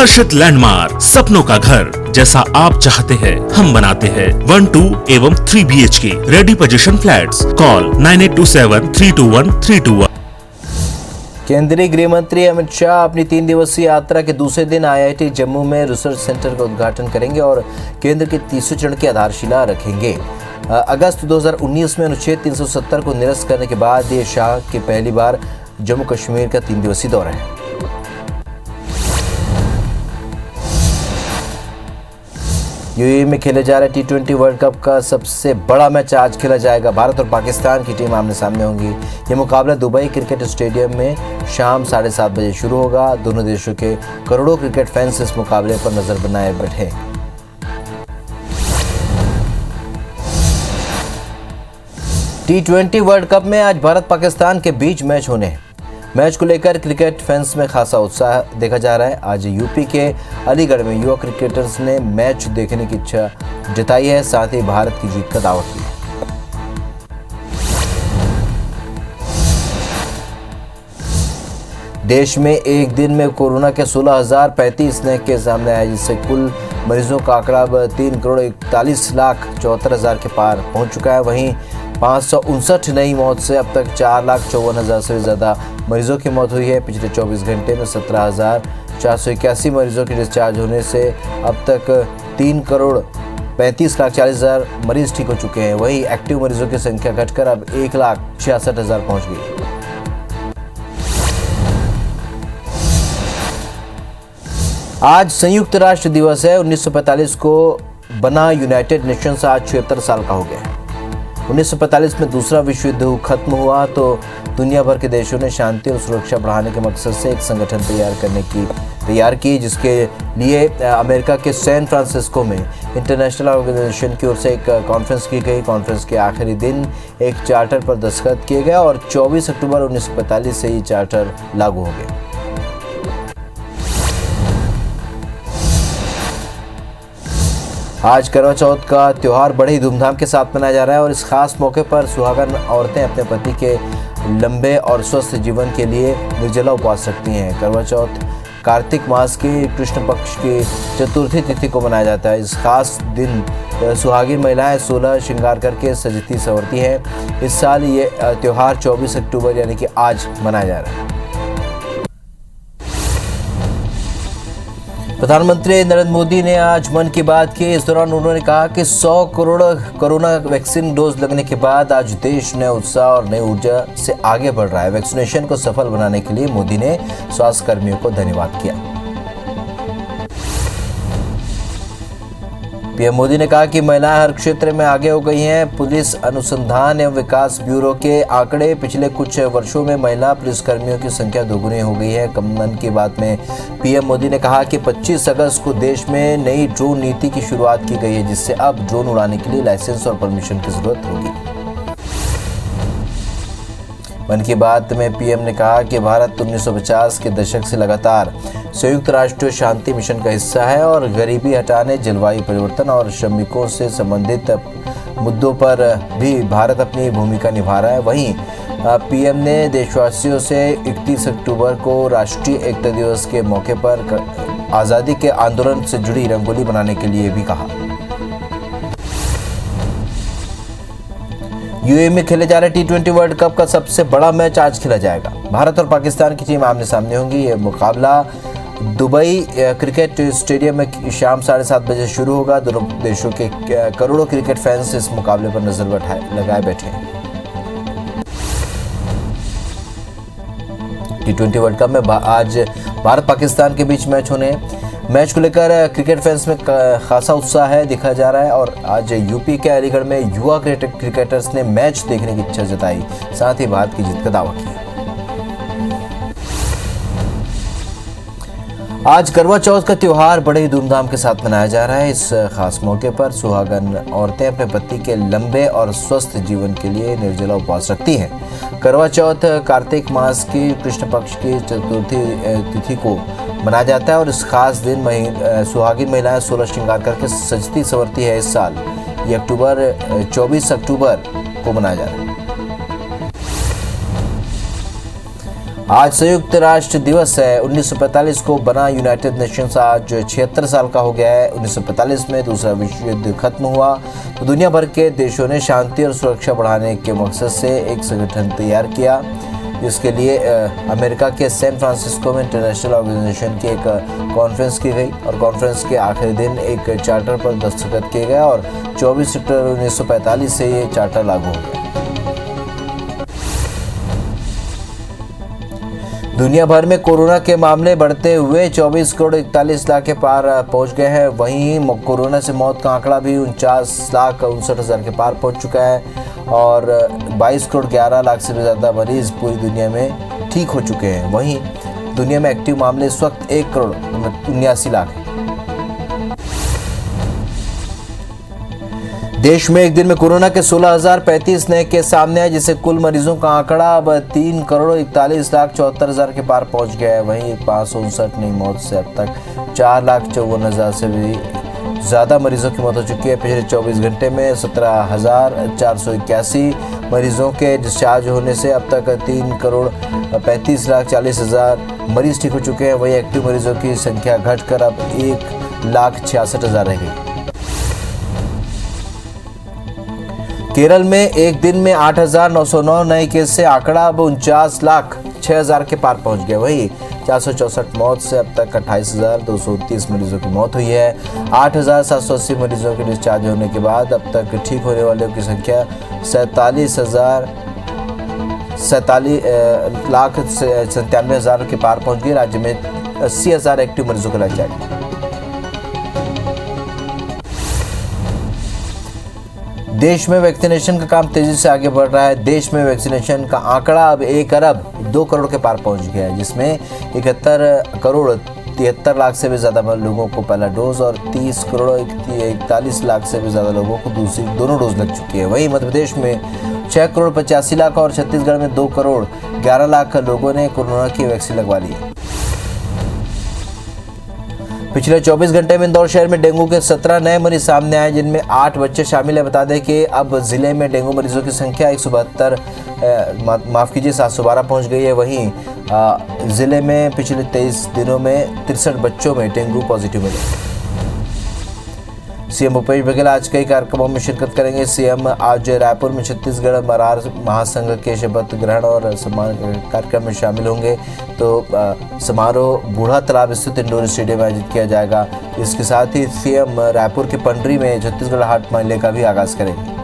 हर्षित landmark, सपनों का घर जैसा आप चाहते हैं हम बनाते हैं। 1, 2 एवं 3 BHK ready position flats. Call 9827321321। केंद्रीय गृह मंत्री अमित शाह अपनी 3 दिवसीय यात्रा के दूसरे दिन IIT जम्मू में रिसर्च सेंटर का उद्घाटन करेंगे और केंद्र के तीसरे चरण की आधारशिला रखेंगे। अगस्त 2019 में अनुच्छेद 370 को निरस्त करने के बाद ये शाह की पहली बार जम्मू कश्मीर का 3 दिवसीय दौरा है। यूएई में खेले जा रहे T20 वर्ल्ड कप का सबसे बड़ा मैच आज खेला जाएगा। भारत और पाकिस्तान की टीम आमने सामने होंगी। ये मुकाबला दुबई क्रिकेट स्टेडियम में शाम 7:30 बजे शुरू होगा। दोनों देशों के करोड़ों क्रिकेट फैंस इस मुकाबले पर नजर बनाए बैठे। T20 वर्ल्ड कप में आज भारत पाकिस्तान के बीच मैच होने हैं। मैच को लेकर क्रिकेट फैंस में खासा उत्साह देखा जा रहा है। आज यूपी के अलीगढ़ में युवा क्रिकेटर्स ने मैच देखने की इच्छा जताई है, साथ ही भारत की जीत का दावा किया। देश में एक दिन में कोरोना के 16,035 नए केस सामने आए, जिससे कुल मरीजों का आंकड़ा 3,41,74,000 के पार पहुंच चुका है। वहीं 559 नई मौत से अब तक 4,54,000 से ज़्यादा मरीजों की मौत हुई है। पिछले 24 घंटे में 17,481 मरीजों के डिस्चार्ज होने से अब तक 3,35,40,000 मरीज ठीक हो चुके हैं। वहीं एक्टिव मरीजों की संख्या घटकर अब 1,66,000 पहुंच गई है। आज संयुक्त राष्ट्र दिवस है। 1945 को बना यूनाइटेड नेशंस आज 76 साल का हो गया है। 1945 में दूसरा विश्व युद्ध खत्म हुआ तो दुनिया भर के देशों ने शांति और सुरक्षा बढ़ाने के मकसद से एक संगठन तैयार की, जिसके लिए अमेरिका के सैन फ्रांसिस्को में इंटरनेशनल ऑर्गेनाइजेशन की ओर से एक कॉन्फ्रेंस की गई। कॉन्फ्रेंस के आखिरी दिन एक चार्टर पर दस्तखत किए गए और 24 अक्टूबर 1945 से ये चार्टर लागू हो गया। आज करवा चौथ का त्यौहार बड़े ही धूमधाम के साथ मनाया जा रहा है और इस खास मौके पर सुहागन औरतें अपने पति के लंबे और स्वस्थ जीवन के लिए निर्जला उपवास रखती हैं। करवा चौथ कार्तिक मास की कृष्ण पक्ष की चतुर्थी तिथि को मनाया जाता है। इस खास दिन सुहागिन महिलाएं 16 श्रृंगार करके सजती संवरती हैं। इस साल ये त्यौहार 24 अक्टूबर यानी कि आज मनाया जा रहा है। प्रधानमंत्री नरेंद्र मोदी ने आज मन की बात की। इस दौरान उन्होंने कहा कि 100 करोड़ कोरोना वैक्सीन डोज लगने के बाद आज देश नए उत्साह और नई ऊर्जा से आगे बढ़ रहा है। वैक्सीनेशन को सफल बनाने के लिए मोदी ने स्वास्थ्य कर्मियों को धन्यवाद किया। पीएम मोदी ने कहा कि महिलाएं हर क्षेत्र में आगे हो गई हैं। पुलिस अनुसंधान एवं विकास ब्यूरो के आंकड़े पिछले कुछ वर्षों में महिला पुलिसकर्मियों की संख्या दोगुनी हो गई है। मन की बात में पीएम मोदी ने कहा कि 25 अगस्त को देश में नई ड्रोन नीति की शुरुआत की गई है, जिससे अब ड्रोन उड़ाने के लिए लाइसेंस और परमिशन की जरूरत होगी। मन की बात में पीएम ने कहा कि भारत 1950 के दशक से लगातार संयुक्त राष्ट्र शांति मिशन का हिस्सा है और गरीबी हटाने, जलवायु परिवर्तन और श्रमिकों से संबंधित मुद्दों पर भी भारत अपनी भूमिका निभा रहा है। वहीं पीएम ने देशवासियों से 31 अक्टूबर को राष्ट्रीय एकता दिवस के मौके पर आज़ादी के आंदोलन से जुड़ी रंगोली बनाने के लिए भी कहा। यूएई में खेले जा रहे T20 वर्ल्ड कप का सबसे बड़ा मैच आज खेला जाएगा। भारत और पाकिस्तान की टीम आमने सामने होंगी। ये मुकाबला दुबई क्रिकेट स्टेडियम में शाम 7:30 बजे शुरू होगा। दोनों देशों के करोड़ों क्रिकेट फैंस इस मुकाबले पर नजर लगाए बैठे हैं। T20 वर्ल्ड कप में आज भारत पाकिस्तान के बीच मैच होने हैं। मैच को लेकर क्रिकेट फैंस में खासा उत्साह है दिखा जा रहा है और आज यूपी के अलीगढ़ में युवा क्रिकेटर्स ने मैच देखने की इच्छा जताई, साथ ही भारत की जीत का दावा किया। आज करवा चौथ का त्यौहार बड़े ही धूमधाम के साथ मनाया जा रहा है। इस खास मौके पर सुहागन औरतें अपने पति के लंबे और स्वस्थ जीवन के लिए निर्जला उपवास रखती हैं। करवा चौथ कार्तिक मास की कृष्ण पक्ष की चतुर्थी तिथि को मनाया जाता है और इस खास दिन सुहागिन महिलाएं 16 श्रृंगार करके सजती संवरती है। इस साल ये 24 अक्टूबर को मनाया जा रहा है। आज संयुक्त राष्ट्र दिवस है। 1945 को बना यूनाइटेड नेशंस आज 76 साल का हो गया है। 1945 में दूसरा विश्व युद्ध खत्म हुआ तो दुनिया भर के देशों ने शांति और सुरक्षा बढ़ाने के मकसद से एक संगठन तैयार किया, जिसके लिए अमेरिका के सैन फ्रांसिस्को में इंटरनेशनल ऑर्गेनाइजेशन की एक कॉन्फ्रेंस की गई और कॉन्फ्रेंस के आखिरी दिन एक चार्टर पर दस्तखत किए गए और 24 सितंबर 1945 से ये चार्टर लागू हो गया। दुनिया भर में कोरोना के मामले बढ़ते हुए 24 करोड़ 41 लाख के पार पहुंच गए हैं। वहीं कोरोना से मौत का आंकड़ा भी 49,59,000 के पार पहुंच चुका है और 22 करोड़ 11 लाख से भी ज़्यादा मरीज पूरी दुनिया में ठीक हो चुके हैं। वहीं दुनिया में एक्टिव मामले इस वक्त 1 करोड़ 79 लाख हैं। देश में एक दिन में कोरोना के 16,035 नए केस सामने आए, जिससे कुल मरीजों का आंकड़ा अब 3 करोड़ 41 लाख 74,000 के पार पहुंच गया है। वहीं 559 नई मौत से अब तक 4,54,000 से भी ज़्यादा मरीजों की मौत हो चुकी है। पिछले 24 घंटे में 17,481 मरीजों के डिस्चार्ज होने से अब तक 3 करोड़ 35 लाख 40,000 मरीज ठीक हो चुके हैं। वहीं एक्टिव मरीजों की संख्या घटकर अब 1,66,000 रह गई। केरल में एक दिन में 8,909 नए केस से आंकड़ा अब 49,06,000 के पार पहुंच गया। वहीं 464 मौत से अब तक 28,229 मरीजों की मौत हुई है। 8,780 मरीजों के डिस्चार्ज होने के बाद अब तक ठीक होने वालों की संख्या 47,97,97,000 के पार पहुंच गई। राज्य में 80,000 एक्टिव मरीजों का इलाज जारी है। देश में वैक्सीनेशन का काम तेजी से आगे बढ़ रहा है। देश में वैक्सीनेशन का आंकड़ा अब 1 अरब 2 करोड़ के पार पहुंच गया है, जिसमें 71 करोड़ 73 लाख से भी ज़्यादा लोगों को पहला डोज और 30 करोड़ 41 लाख से भी ज़्यादा लोगों को दोनों डोज लग चुकी है। वहीं मध्य प्रदेश में 6 करोड़ 85 लाख और छत्तीसगढ़ में 2 करोड़ 11 लाख लोगों ने कोरोना की वैक्सीन लगवा ली है। पिछले 24 घंटे में इंदौर शहर में डेंगू के 17 नए मरीज सामने आए, जिनमें 8 बच्चे शामिल हैं। बता दें कि अब जिले में डेंगू मरीजों की संख्या 712 पहुंच गई है। वहीं जिले में पिछले 23 दिनों में 63 बच्चों में डेंगू पॉजिटिव मिले। सीएम भूपेश बघेल आज कई कार्यक्रमों में शिरकत करेंगे। सीएम आज रायपुर में छत्तीसगढ़ मरार महासंघ के शपथ ग्रहण और सम्मान कार्यक्रम में शामिल होंगे। तो समारोह बूढ़ा तालाब स्थित इंडोर स्टेडियम में आयोजित किया जाएगा। इसके साथ ही सीएम रायपुर के पंडरी में छत्तीसगढ़ हाट मेले का भी आगाज करेंगे।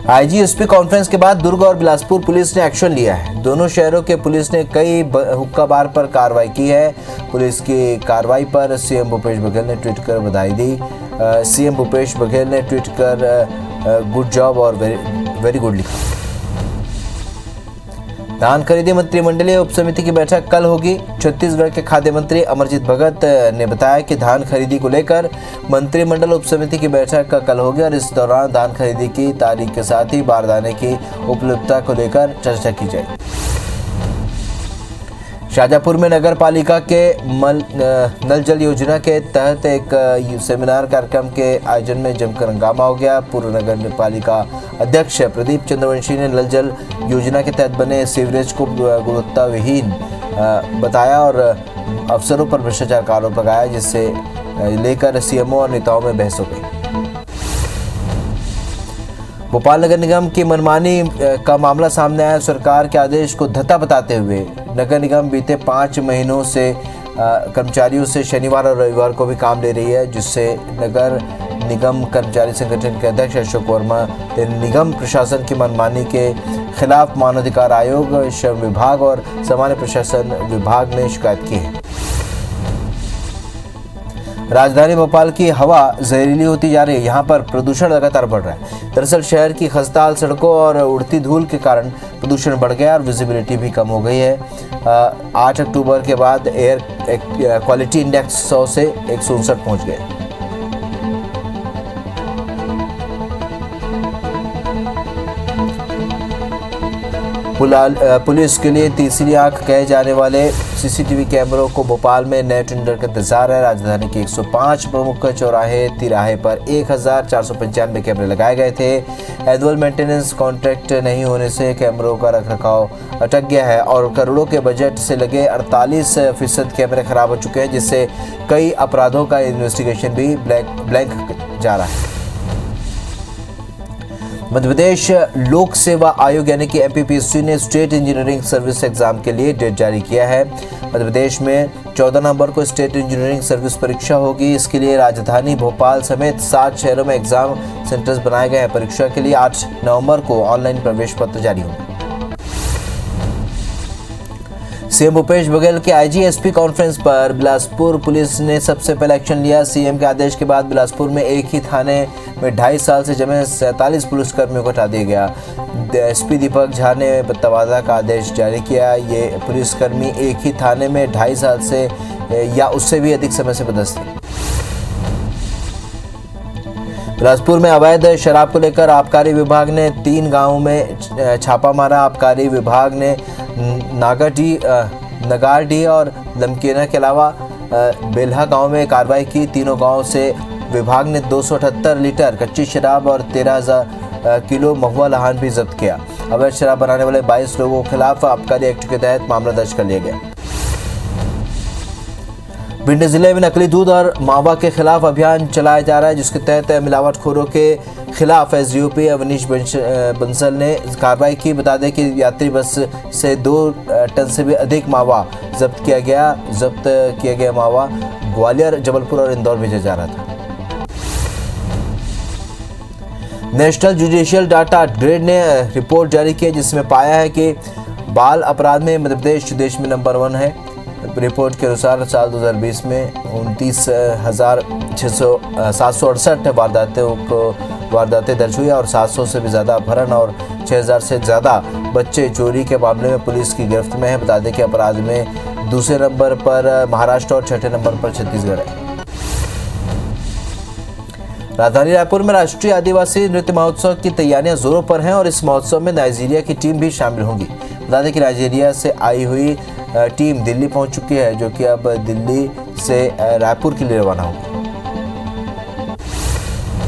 आईजी-एसपी कॉन्फ्रेंस के बाद दुर्ग और बिलासपुर पुलिस ने एक्शन लिया है। दोनों शहरों के पुलिस ने कई हुक्का बार पर कार्रवाई की है। पुलिस की कार्रवाई पर सीएम भूपेश बघेल ने ट्वीट कर बधाई दी। सीएम भूपेश बघेल ने ट्वीट कर गुड जॉब और वेरी गुड लिखा। धान खरीदी मंत्रिमंडलीय उपसमिति की बैठक कल होगी। छत्तीसगढ़ के खाद्य मंत्री अमरजीत भगत ने बताया कि धान खरीदी को लेकर मंत्रिमंडल उपसमिति की बैठक कल होगी और इस दौरान धान खरीदी की तारीख के साथ ही बारदाने की उपलब्धता को लेकर चर्चा की जाएगी। शाजापुर में नगर पालिका के नल जल योजना के तहत एक सेमिनार कार्यक्रम के आयोजन में जमकर हंगामा हो गया। पूर्व नगर पालिका अध्यक्ष प्रदीप चंद्रवंशी ने नल जल योजना के तहत बने सीवरेज को गुणवत्ता विहीन बताया और अफसरों पर भ्रष्टाचार का आरोप लगाया, जिससे लेकर सीएमओ और नेताओं में बहस हो गई। भोपाल नगर निगम की मनमानी का मामला सामने आया। सरकार के आदेश को धत्ता बताते हुए नगर निगम बीते 5 महीनों से कर्मचारियों से शनिवार और रविवार को भी काम ले रही है, जिससे नगर निगम कर्मचारी संगठन के अध्यक्ष अशोक वर्मा ने निगम प्रशासन की मनमानी के खिलाफ मानवाधिकार आयोग, श्रम विभाग और सामान्य प्रशासन विभाग ने शिकायत की है। राजधानी भोपाल की हवा जहरीली होती जा रही है। यहाँ पर प्रदूषण लगातार बढ़ रहा है। दरअसल शहर की खस्ताहाल सड़कों और उड़ती धूल के कारण प्रदूषण बढ़ गया और विजिबिलिटी भी कम हो गई है। 8 अक्टूबर के बाद एयर क्वालिटी इंडेक्स 100 से 159 पहुँच गए। पुलिस के लिए तीसरी आंख कहे जाने वाले सीसीटीवी कैमरों को भोपाल में नए टेंडर का इंतजार है। राजधानी के 105 प्रमुख चौराहे तिराहे पर 1495 कैमरे लगाए गए थे। एनुअल मेंटेनेंस कॉन्ट्रैक्ट नहीं होने से कैमरों का रखरखाव अटक गया है और करोड़ों के बजट से लगे 48% कैमरे खराब हो चुके हैं, जिससे कई अपराधों का इन्वेस्टिगेशन भी ब्लैंक जा रहा है। मध्य प्रदेश लोक सेवा आयोग यानी कि एमपीपीएससी ने स्टेट इंजीनियरिंग सर्विस एग्जाम के लिए डेट जारी किया है। मध्य प्रदेश में 14 नवंबर को स्टेट इंजीनियरिंग सर्विस परीक्षा होगी। इसके लिए राजधानी भोपाल समेत 7 शहरों में एग्जाम सेंटर्स बनाए गए हैं। परीक्षा के लिए 8 नवंबर को ऑनलाइन प्रवेश पत्र जारी होंगे। सीएम भूपेश बघेल के आईजीएसपी कॉन्फ्रेंस पर बिलासपुर पुलिस ने सबसे पहले एक्शन लिया। सीएम के आदेश के बाद बिलासपुर में एक ही थाने में 2.5 साल से जमे 47 पुलिसकर्मियों को हटा दिया गया। एसपी दीपक झा ने तबादला का आदेश जारी किया। ये पुलिसकर्मी एक ही थाने में 2.5 साल से या उससे भी अधिक समय से पदस्थ थे। बिलासपुर में अवैध शराब को लेकर आबकारी विभाग ने 3 गांवों में छापा मारा। आबकारी विभाग ने नगारडी और लमकेना के अलावा बेल्हा गांव में कार्रवाई की। तीनों गांवों से विभाग ने 278 लीटर कच्ची शराब और 13,000 किलो महुआ लहान भी जब्त किया। अवैध शराब बनाने वाले 22 लोगों के खिलाफ आबकारी एक्ट के तहत मामला दर्ज कर लिया गया। भिंड जिले में नकली दूध और मावा के खिलाफ अभियान चलाया जा रहा है, जिसके तहत मिलावटखोरों के खिलाफ एसडीओपी अवनीश बंसल ने कार्रवाई की। बता दें कि यात्री बस से 2 टन से भी अधिक मावा जब्त किया गया मावा ग्वालियर, जबलपुर और इंदौर भेजा जा रहा था। नेशनल जुडिशियल डाटा ग्रेड ने रिपोर्ट जारी की, जिसमें पाया है कि बाल अपराध में मध्य प्रदेश देश में नंबर 1 है। रिपोर्ट के अनुसार साल 2020 में 29,768 वारदातें दर्ज हुई और 700 से भी ज़्यादा अपहरण और 6,000 से ज़्यादा बच्चे चोरी के मामले में पुलिस की गिरफ्त में है। बता दें कि अपराध में दूसरे नंबर पर महाराष्ट्र और छठे नंबर पर छत्तीसगढ़ है। राजधानी रायपुर में राष्ट्रीय आदिवासी नृत्य महोत्सव की तैयारियां जोरों पर हैं और इस महोत्सव में नाइजीरिया की टीम भी शामिल होगी। बता दें कि नाइजीरिया से आई हुई टीम दिल्ली पहुंच चुकी है, जो कि अब दिल्ली से रायपुर के लिए रवाना होगी।